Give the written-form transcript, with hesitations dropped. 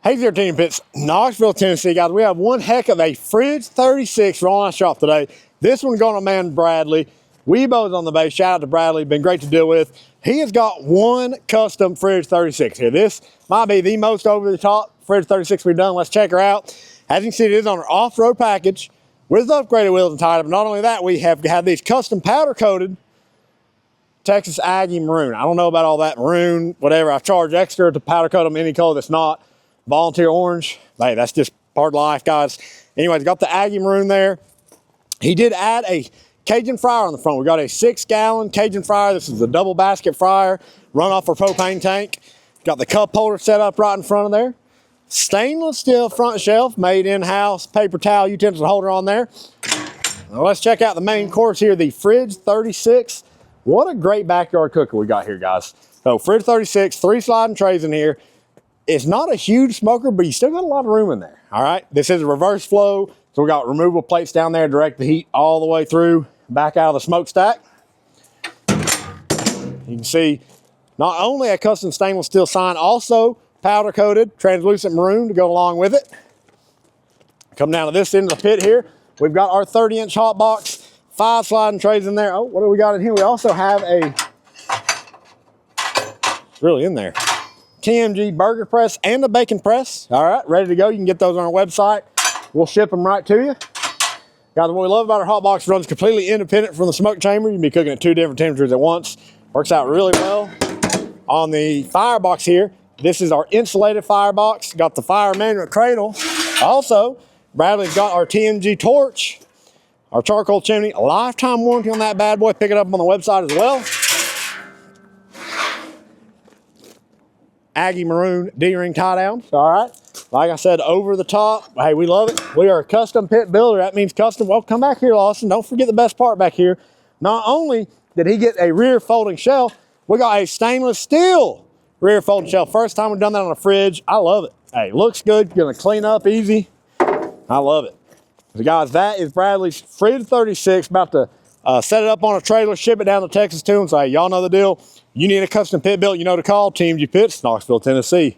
Hey there, Team Pits, Knoxville, Tennessee, guys. We have one heck of a Fridge 36 rolling out shop today. This one going to man Bradley. WEEBO'S on the base. Shout out to Bradley. Been great to deal with. He has got one custom Fridge 36 here. This might be the most over-the-top Fridge 36 we've done. Let's check her out. As you can see, it is on our off-road package with upgraded wheels and tires. But not only that, we have had these custom powder-coated Texas Aggie maroon. I don't know about all that maroon, whatever. I've charged extra to powder coat them any color that's not volunteer orange. Hey, that's just part of life, guys. Anyways, got the Aggie maroon there. He did add a Cajun fryer on the front. We got a 6-gallon Cajun fryer. This is a double basket fryer, run off our propane tank. Got the cup holder set up right in front of there. Stainless steel front shelf, made in-house, paper towel utensil holder on there. Now let's check out the main course here, the Fridge 36. What a great backyard cooker we got here, guys. So Fridge 36, 3 sliding trays in here. It's not a huge smoker, but you still got a lot of room in there, all right? This is a reverse flow, so we got removable plates down there, direct the heat all the way through, back out of the smokestack. You can see not only a custom stainless steel sign, also powder coated, translucent maroon to go along with it. Come down to this end of the pit here. We've got our 30-inch hot box, 5 sliding trays in there. Oh, what do we got in here? We also have a, it's really in there, TMG burger press and a bacon press. All right, ready to go. You can get those on our website. We'll ship them right to you. Guys, what we love about our hot box, runs completely independent from the smoke chamber. You can be cooking at 2 different temperatures at once. Works out really well. On the firebox here, this is our insulated firebox. Got the fire management cradle. Also, Bradley's got our TMG torch, our charcoal chimney, a lifetime warranty on that bad boy. Pick it up on the website as well. Aggie maroon D-ring tie downs, all right? Like I said, over the top. Hey, we love it. We are a custom pit builder. That means custom. Well, come back here, Lawson. Don't forget the best part back here. Not only did he get a rear folding shelf, we got a stainless steel rear folding shelf. First time we've done that on a fridge. I love it. Hey, looks good. Gonna clean up easy. I love it. So guys, that is Bradley's Fridge 36. About to set it up on a trailer, ship it down to Texas to him. So hey, y'all know the deal. You need a custom pit built, you know to call. TMG Pits, Knoxville, Tennessee.